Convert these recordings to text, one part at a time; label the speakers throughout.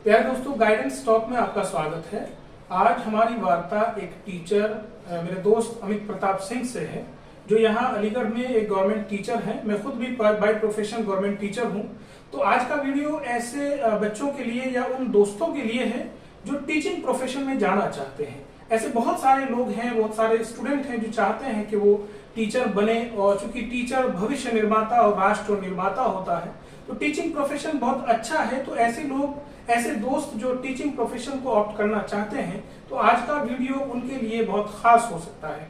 Speaker 1: प्यारे दोस्तों, guidance talk में आपका स्वागत है। आज हमारी वार्ता एक टीचर मेरे दोस्त अमित प्रताप सिंह से है, जो यहाँ अलीगढ़ में एक गवर्नमेंट टीचर हैं। मैं खुद भी बाय प्रोफेशन गवर्नमेंट टीचर हूँ। तो आज का वीडियो ऐसे बच्चों के लिए या उन दोस्तों के लिए है जो टीचिंग प्रोफेशन में जाना चाहते हैं। ऐसे बहुत सारे लोग हैं, बहुत सारे स्टूडेंट हैं जो चाहते हैं कि वो टीचर बने, और चूंकि टीचर भविष्य निर्माता और राष्ट्र निर्माता होता है, तो टीचिंग प्रोफेशन बहुत अच्छा है। तो ऐसे लोग, ऐसे दोस्त जो टीचिंग प्रोफेशन को ऑप्ट करना चाहते हैं, तो आज का वीडियो उनके लिए बहुत खास हो सकता है।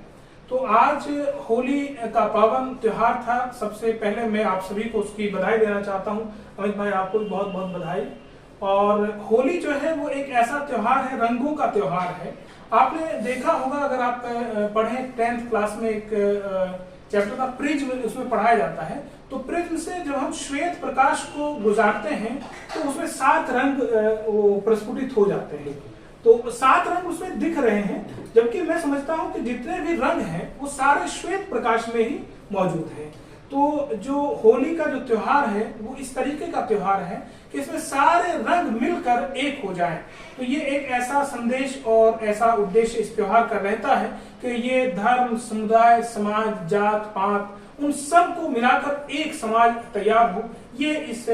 Speaker 1: तो आज होली का पावन त्योहार था। सबसे पहले मैं आप सभी को उसकी बधाई देना चाहता हूँ। अमित भाई, आपको भी बहुत बहुत बधाई। और होली जो है वो एक ऐसा त्योहार है, रंगों का त्योहार है। आपने देखा होगा, अगर आप पढ़ें 10th क्लास में एक चैप्टर का प्रिज्म उसमें पढ़ाया जाता है, तो प्रिज्म से जब हम श्वेत प्रकाश को गुजारते हैं तो उसमें 7 रंग वो प्रस्फुटित हो जाते हैं। तो 7 रंग उसमें दिख रहे हैं, जबकि मैं समझता हूं कि जितने भी रंग हैं वो सारे श्वेत प्रकाश में ही मौजूद हैं। तो जो होली का जो त्योहार है वो इस तरीके का त्योहार है कि इसमें सारे रंग मिलकर एक हो जाएं। तो ये एक ऐसा संदेश और ऐसा उद्देश्य इस त्योहार का रहता है कि ये धर्म, समुदाय, समाज, जात पात, उन सब को मिलाकर एक समाज तैयार हो, ये इस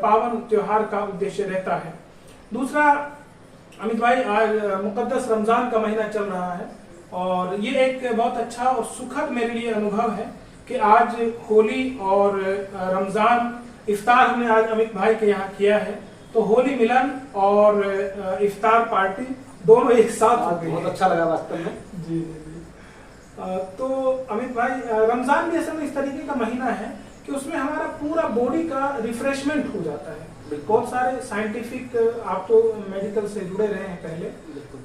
Speaker 1: पावन त्योहार का उद्देश्य रहता है। दूसरा, अमित भाई, आज मुकद्दस रमजान का महीना चल रहा है, और ये एक बहुत अच्छा और सुखद मेरे लिए अनुभव है कि आज होली और रमजान इफ्तार हमने आज अमित भाई के यहाँ किया है। तो होली मिलन और इफ्तार पार्टी दोनों एक साथ हो गई।
Speaker 2: बहुत अच्छा लगा वास्तव में।
Speaker 1: जी। तो अमित भाई, रमजान भी असल में इस तरीके का महीना है कि उसमें हमारा पूरा बॉडी का रिफ्रेशमेंट हो जाता है। बहुत सारे साइंटिफिक, आप तो मेडिकल से जुड़े रहे हैं पहले,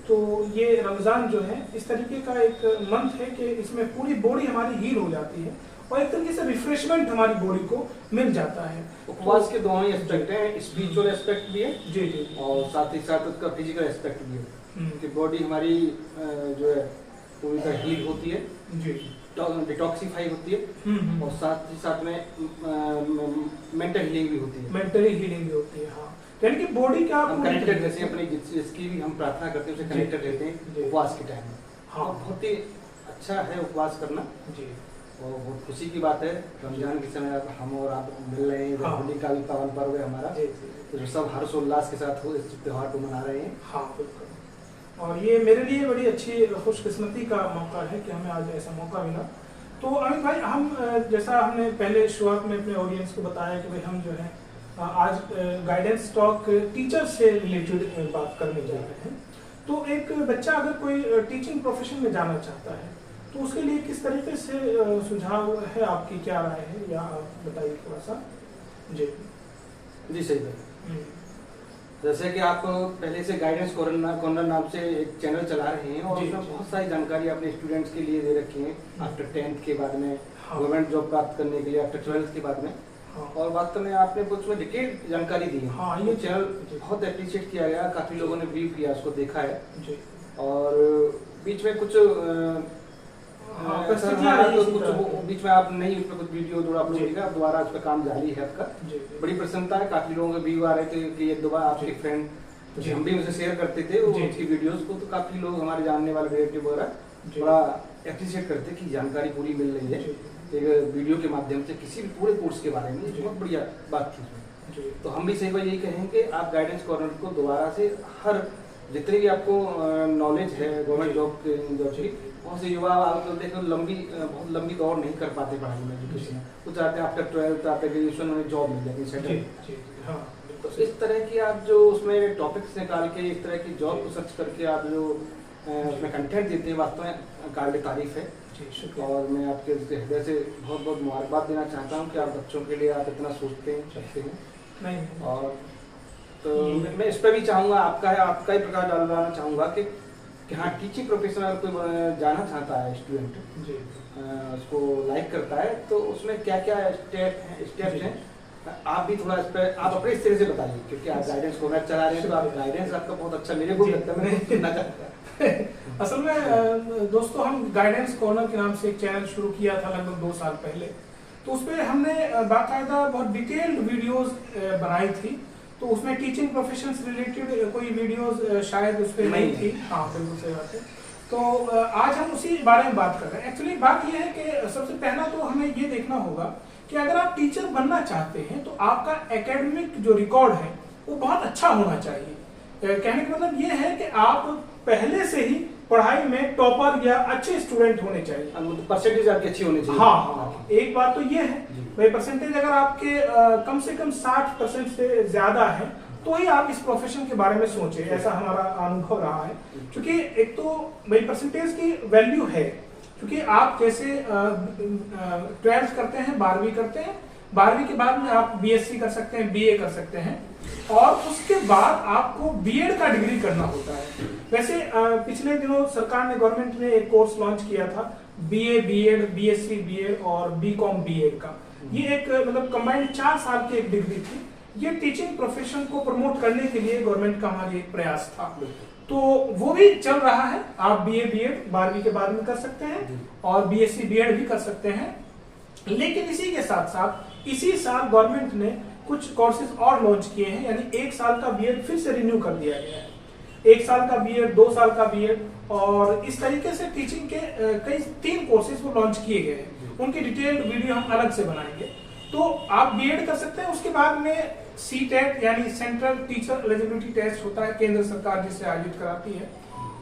Speaker 1: तो ये रमजान जो है इस तरीके का एक मंथ है कि इसमें पूरी बॉडी हमारी हील हो जाती है और एक तरीके से रिफ्रेशमेंट हमारी बॉडी को मिल जाता है।
Speaker 2: उपवास के दोनों ही एस्पेक्ट हैं, स्पिरिचुअल एस्पेक्ट भी है
Speaker 1: जी जी,
Speaker 2: और साथ ही साथ उसका फिजिकल एस्पेक्ट भी है कि बॉडी हमारी जो है पूरी तरह हील होती है
Speaker 1: जी,
Speaker 2: डिटॉक्सिफाई होती है, और साथ ही साथ में मेंटल हीलिंग भी होती है।
Speaker 1: मेंटली हीलिंग भी होती है। हाँ, यानी कि बॉडी का
Speaker 2: हम कनेक्टेड रहते हैं अपनी, जिसकी भी हम प्रार्थना करते हैं उससे कनेक्टेड रहते हैं उपवास के टाइम में।
Speaker 1: हाँ,
Speaker 2: बहुत ही अच्छा है उपवास करना
Speaker 1: जी,
Speaker 2: और बहुत खुशी की बात है। रमजान के समय अब हम और आप मिल रहे हैं, होली का भी पावन पर्व है हमारा, तो सब हर्षोल्लास के साथ इस त्योहार को मना रहे हैं।
Speaker 1: हाँ बिल्कुल, और ये मेरे लिए बड़ी अच्छी खुशकिस्मती का मौका है कि हमें आज ऐसा मौका मिला। तो अमित भाई, हम जैसा हमने पहले शुरुआत में अपने ऑडियंस को बताया कि भाई हम जो है आज गाइडेंस टॉक टीचर से रिलेटेड बात करने जा रहे हैं। तो एक बच्चा अगर कोई टीचिंग प्रोफेशन में जाना चाहता है तो उसके लिए किस तरीके से सुझाव है, आपकी क्या राय है, या आप बताइए थोड़ा सा।
Speaker 2: जी सही है। जैसे कि आप पहले से गाइडेंस कॉर्नर नाम से एक चैनल चला रहे हैं, और उसमें बहुत सारी जानकारी अपने स्टूडेंट्स के लिए दे रखी है। आफ्टर 10th के बाद में गवर्नमेंट जॉब प्राप्त करने के लिए, आफ्टर 12th के बाद में, और वास्तव में आपने उसमें डिटेल जानकारी दी है।
Speaker 1: हाँ,
Speaker 2: ये चैनल बहुत अप्रिशिएट किया गया, काफी लोगों ने व्यू किया, उसको देखा है। और बीच में कुछ बीच में आप नहीं, उसमें कुछ वीडियो जो आप लोगों का दोबारा उस पर काम जारी है आपका। बड़ी प्रसन्नता है, काफी लोगों के व्यू आ रहे थे कि ये दोबारा आपके फ्रेंड, हम भी मुझे शेयर करते थे उसकी वीडियोस को, तो काफी लोग हमारे जानने वाले रिलेटिव वगैरह बड़ा अप्रिशिएट करते कि जानकारी पूरी मिल रही है एक वीडियो के माध्यम से किसी भी पूरे कोर्स के बारे में। बहुत बढ़िया बात थी। तो हम भी सही बात यही कहेंगे, आप गाइडेंस कॉर्नर को दोबारा से हर जितने भी आपको नॉलेज है गवर्नमेंट जॉब की, बहुत से युवा आप देखो बहुत लंबी दौड़ नहीं कर पाते पढ़ाई में, एजुकेशन में, वो चाहते हैं आफ्टर 12th आफ्टर ग्रेजुएशन उन्हें जॉब मिल जाती है सेटल। तो इस तरह की आप जो उसमें टॉपिक्स निकाल के इस तरह की जॉब को सर्च करके आप जो उसमें कंटेंट देते हैं, वास्तव में काबिल तारीफ है। और मैं आपके हृदय से बहुत बहुत मुबारकबाद देना चाहता हूँ कि आप बच्चों के लिए आप इतना सोचते हैं, चाहते हैं। और तो मैं इस पर भी चाहूँगा, आपका ही प्रकाश डालना चाहूँगा कि हाँ, टीचिंग प्रोफेशन अगर कोई जाना चाहता है स्टूडेंट, उसको लाइक करता है, तो उसमें क्या क्या स्टेप्स हैं, आप भी थोड़ा इस पर आप अपने इस तरह से बताइए, क्योंकि आप गाइडेंस कॉर्नर चला रहे हैं, तो आप गाइडेंस आपका बहुत अच्छा मेरे को लगता है, मैं सुनना चाहता हूं।
Speaker 1: असल में दोस्तों, हम गाइडेंस कॉर्नर के नाम से एक चैनल शुरू किया था लगभग 2 साल पहले। तो उस पर हमने बाकायदा बहुत डिटेल्ड वीडियोस बनाई थी। तो उसमें टीचिंग प्रोफेशन से रिलेटेड कोई वीडियोस शायद उस पर नहीं थी। हाँ बिल्कुल सही बात है। तो आज हम उसी बारे में बात कर रहे हैं। एक्चुअली बात यह है कि सबसे पहला तो हमें ये देखना होगा कि अगर आप टीचर बनना चाहते हैं तो आपका एकेडमिक जो रिकॉर्ड है वो बहुत अच्छा होना चाहिए। कहने का मतलब ये है कि आप पहले से ही पढ़ाई में टॉपर या अच्छे स्टूडेंट होने चाहिए,
Speaker 2: परसेंटेज आपकी अच्छी होनी चाहिए।
Speaker 1: हाँ, एक बात तो ये है भाई, परसेंटेज अगर आपके कम से कम 60% से ज्यादा है तो ही आप इस प्रोफेशन के बारे में सोचें, ऐसा हमारा अनुभव रहा है। क्योंकि एक तो भाई परसेंटेज की वैल्यू है, क्योंकि आप जैसे 12th करते हैं, 12वीं करते हैं, 12वीं के बाद में आप बीएससी कर सकते हैं, बीए कर सकते हैं, और उसके बाद आपको बीएड का डिग्री करना होता है। वैसे पिछले दिनों सरकार ने, गवर्नमेंट ने एक कोर्स लॉन्च किया था बीए बीएड, बीएससी बीएड और बीकॉम बीएड का। ये एक मतलब कंबाइंड 4 साल की एक डिग्री थी। ये टीचिंग प्रोफेशन को प्रमोट करने के लिए गवर्नमेंट का हमारा एक प्रयास था, तो वो भी चल रहा है। आप बीए बीएड 12वीं के बाद में कर सकते हैं और बीएससी बीएड भी कर सकते हैं। लेकिन इसी के साथ साथ इसी साल गवर्नमेंट ने कुछ कोर्सेज और लॉन्च किए हैं, यानी 1 साल का बीएड फिर से रिन्यू कर दिया गया है। 1 साल का बीएड, 2 साल का बीएड, और इस तरीके से टीचिंग के कई 3 कोर्सेज वो लॉन्च किए गए हैं। उनकी डिटेल्ड वीडियो हम अलग से बनाएंगे। तो आप बीएड कर सकते हैं। उसके बाद में सीटेट यानी सेंट्रल टीचर एलिजिबिलिटी टेस्ट होता है, केंद्र सरकार जिसे आयोजित कराती है,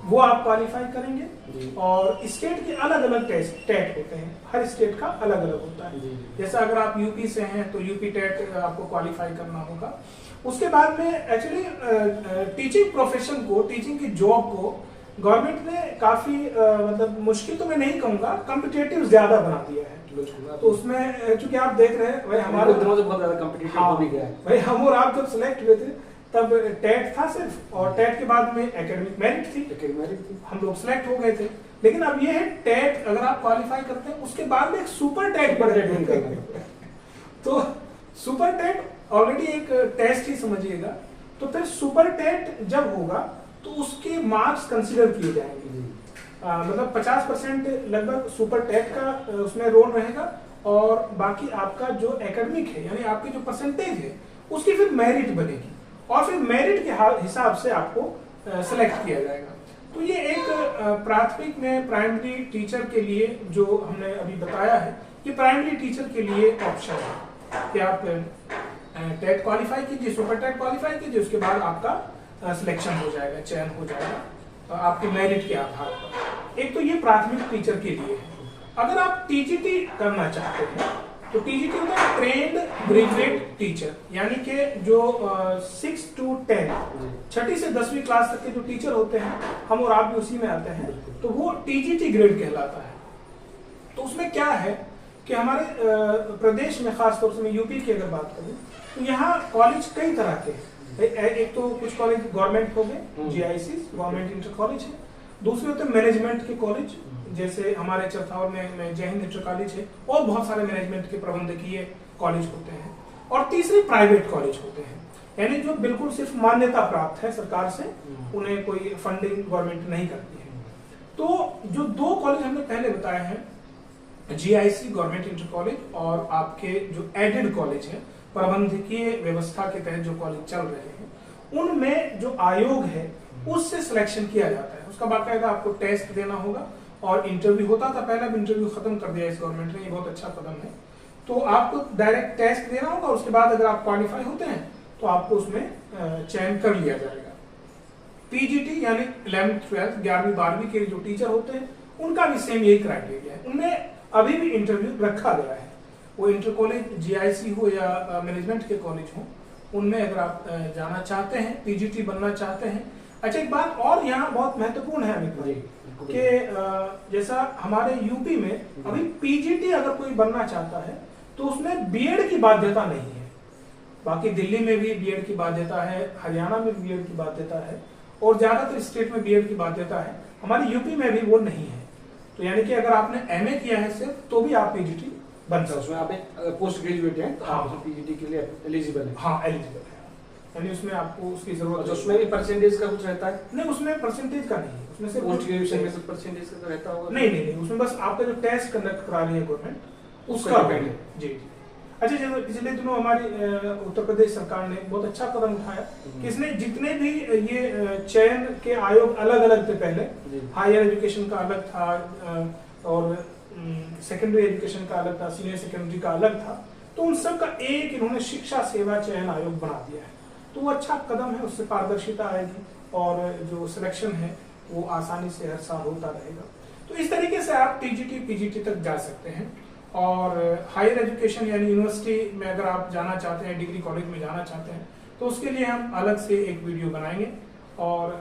Speaker 1: वो आप क्वालिफाई करेंगे। और स्टेट के अलग अलग टेट होते हैं, हर स्टेट का अलग अलग होता है। जैसा अगर आप यूपी से हैं तो यूपी टेट आपको क्वालिफाई करना होगा। उसके बाद में एक्चुअली टीचिंग प्रोफेशन को, टीचिंग की जॉब को गवर्नमेंट ने काफी मतलब मुश्किल तो मैं नहीं कहूंगा, कॉम्पिटिटिव ज्यादा बना दिया है। तो उसमें चूंकि आप देख रहे हैं भाई, हमारे
Speaker 2: दिनों से बहुत ज्यादा कॉम्पिटिटिव हो भी गया है
Speaker 1: भाई। हम और आप जब सिलेक्ट हुए थे तब टेट था सिर्फ, और टेट के बाद में एकेडमिक मेरिट थी, हम लोग सिलेक्ट हो गए थे। लेकिन अब ये है टेट अगर आप क्वालिफाई करते हैं उसके बाद में एक सुपर टेट बढ़ तो सुपर टेट ऑलरेडी एक टेस्ट ही समझिएगा। तो फिर सुपर टेट जब होगा तो उसके मार्क्स कंसीडर किए जाएंगे। मतलब 50% लगभग सुपर टेट का उसमें रोल रहेगा, और बाकी आपका जो एकेडमिक है यानी आपकी जो परसेंटेज है उसकी फिर मेरिट बनेगी, और फिर मेरिट के हिसाब से आपको सेलेक्ट किया जाएगा। तो ये एक प्राथमिक में प्राइमरी टीचर के लिए जो हमने अभी बताया है, ये प्राइमरी टीचर के लिए ऑप्शन है कि आप टेट क्वालिफाई कीजिए, सुपर टेट क्वालिफाई कीजिए, उसके बाद आपका सिलेक्शन हो जाएगा, चयन हो जाएगा आपके मेरिट के आधार पर। एक तो ये प्राथमिक टीचर के लिए है। अगर आप टीजीटी करना चाहते हैं तो टीजीटी होता है ट्रेंड ग्रेजुएट टीचर, यानी कि जो 6 to 10 छठी से 10वीं क्लास तक के जो टीचर होते हैं, हम और आप भी उसी में आते हैं, तो वो टीजीटी ग्रेड कहलाता है। तो उसमें क्या है कि हमारे प्रदेश में, खासतौर से मैं यूपी की अगर बात करूं तो यहाँ कॉलेज कई तरह के हैं। एक तो कुछ कॉलेज गवर्नमेंट हो गए, जीआईसी गवर्नमेंट इंटर कॉलेज है। दूसरे होते हैं मैनेजमेंट के कॉलेज, जैसे हमारे चरथावर में जय हिंद इंटर कॉलेज है, और बहुत सारे मैनेजमेंट के प्रबंधकीय कॉलेज होते हैं। और तीसरे प्राइवेट कॉलेज होते हैं, यानी जो बिल्कुल सिर्फ मान्यता प्राप्त है सरकार से, उन्हें कोई फंडिंग गवर्नमेंट नहीं करती है। तो जो 2 कॉलेज हमने पहले बताए हैं, जीआईसी गवर्नमेंट इंटर कॉलेज, और आपके जो एडेड कॉलेज है प्रबंधकीय व्यवस्था के तहत जो कॉलेज चल रहे हैं, उनमें जो आयोग है उससे सिलेक्शन किया जाता है। उसका बाकायदा आपको टेस्ट देना होगा, और इंटरव्यू होता था पहले, अब इंटरव्यू खत्म कर दिया इस गवर्नमेंट ने, ये बहुत अच्छा कदम है। तो आपको डायरेक्ट टेस्ट देना होगा, उसके बाद अगर आप क्वालिफाई होते हैं तो आपको उसमें चयन कर लिया जाएगा। पीजीटी यानी 11th 12th 11वीं 12वीं के जो टीचर होते हैं उनका भी सेम यही क्राइटेरिया है, उनमें अभी भी इंटरव्यू रखा गया है। वो इंटर कॉलेज जीआईसी हो या मैनेजमेंट के कॉलेज हो, उनमें अगर आप जाना चाहते हैं, पीजीटी बनना चाहते हैं। अच्छा, एक बात और यहाँ बहुत महत्वपूर्ण है अमित भाई, कि जैसा हमारे यूपी में अभी पीजीटी अगर कोई बनना चाहता है तो उसमें बीएड की बाध्यता नहीं है। बाकी दिल्ली में भी बीएड की बाध्यता है, हरियाणा में भी बीएड की बाध्यता है, और ज्यादातर स्टेट में बीएड की बाध्यता है। हमारे यूपी में भी वो नहीं है। तो यानी कि अगर आपने एमए किया है सिर्फ, तो भी आप पीजीटी बन सकते हैं।
Speaker 2: उसमें आप पोस्ट ग्रेजुएट हैं तो आप पीजीटी के लिए एलिजिबल हैं।
Speaker 1: हाँ, एलिजिबल है, यानी उसमें आपको उसकी जरूरत है।
Speaker 2: उसमें भी परसेंटेज का कुछ रहता है?
Speaker 1: नहीं, उसमें परसेंटेज का नहीं, उसमें सिर्फ
Speaker 2: पोस्ट ग्रेजुएशन में परसेंटेज का रहता होगा।
Speaker 1: नहीं, उसमें बस आपका जो टेस्ट कंडक्ट करा रही है गवर्नमेंट, उसका डिपेंड है। जी। अच्छा, जैसे पिछले दिनों हमारी उत्तर प्रदेश सरकार ने बहुत अच्छा कदम उठाया कि इसने जितने भी ये चयन के आयोग अलग अलग थे पहले, हायर एजुकेशन का अलग था और सेकेंडरी एजुकेशन का अलग था, सीनियर सेकेंडरी का अलग था, तो उन सब का एक इन्होंने शिक्षा सेवा चयन आयोग बना दिया है। तो वो अच्छा कदम है, उससे पारदर्शिता आएगी और जो सिलेक्शन है वो आसानी से हर साल होता रहेगा। तो इस तरीके से आप टीजीटी पीजीटी तक जा सकते हैं। और हायर एजुकेशन यानी यूनिवर्सिटी में अगर आप जाना चाहते हैं, डिग्री कॉलेज में जाना चाहते हैं, तो उसके लिए हम अलग से एक वीडियो बनाएंगे। और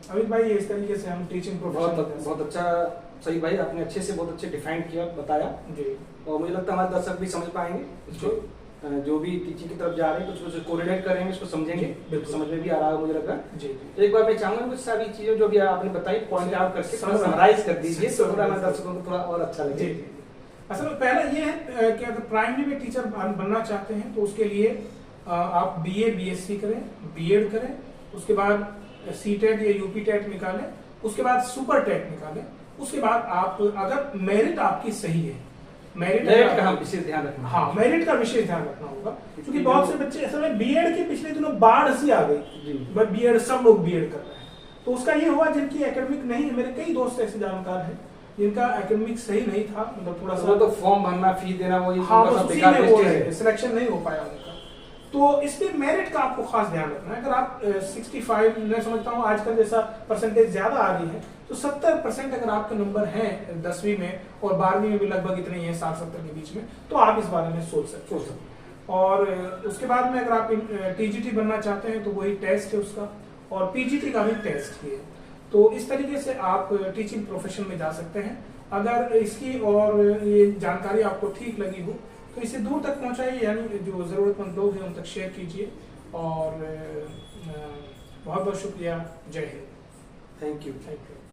Speaker 1: अमित भाई, इस तरीके से हम टीचिंग प्रोफेशन
Speaker 2: बहुत अच्छा, सही भाई, आपने अच्छे से बहुत अच्छे डिफाइन किया, बताया जी। और मुझे लगता है हमारे दर्शक भी समझ पाएंगे इसको, जो भी टीचिंग की तरफ जा रहे हैं कुछ कोरिलेट करेंगे, इसको समझेंगे, समझ में भी आ रहा है मुझे लग रहा है जी। एक बार मैं चाहूंगा कुछ सारी चीजें जो भी आपने बताई पॉइंट आउट करके समराइज कर दीजिए, तो थोड़ा हमारे दर्शकों को थोड़ा और अच्छा लगे।
Speaker 1: असल में पहला ये है कि अगर प्राइमरी में टीचर बनना चाहते हैं तो उसके लिए आप बीए बीएससी करें, बीएड करें, उसके बाद सीटेट या यूपी टेट निकालें, उसके बाद सुपर टेट निकालें, उसके बाद आप अगर मेरिट आपकी सही है, मेरिट
Speaker 2: का विशेष ध्यान रखना,
Speaker 1: हाँ मेरिट का विशेष ध्यान रखना होगा, क्योंकि बहुत से बच्चे असल में बीएड के पिछले दिनों बाढ़ सी आ गई, बीएड सब लोग बीएड कर रहे हैं, तो उसका ये हुआ जिनकी एकेडमिक नहीं, मेरे कई दोस्त ऐसे जानकार हैं जिनका एकेडमिक सही नहीं था, मतलब थोड़ा सा
Speaker 2: तो फॉर्म भरना, फी देना, वही
Speaker 1: सिलेक्शन नहीं हो पाया उनका। तो इसमें मेरिट का आपको खास ध्यान रखना है। अगर आप 65, मैं समझता हूँ आजकल जैसा परसेंटेज ज्यादा आ रही है, तो 70% अगर आपके नंबर हैं 10वीं में और 12वीं में भी लगभग इतने ही है, 60-70 के बीच में, तो आप इस बारे में सोच सकते हैं। और उसके बाद में अगर आप टीजीटी बनना चाहते हैं तो वही टेस्ट है उसका, और पीजीटी का भी टेस्ट ही है। तो इस तरीके से आप टीचिंग प्रोफेशन में जा सकते हैं। अगर इसकी और ये जानकारी आपको ठीक लगी हो तो इसे दूर तक पहुंचाइए, यानी जो ज़रूरतमंद लोग हैं उन तक शेयर कीजिए। और बहुत बहुत शुक्रिया। जय हिंद।
Speaker 2: Thank you.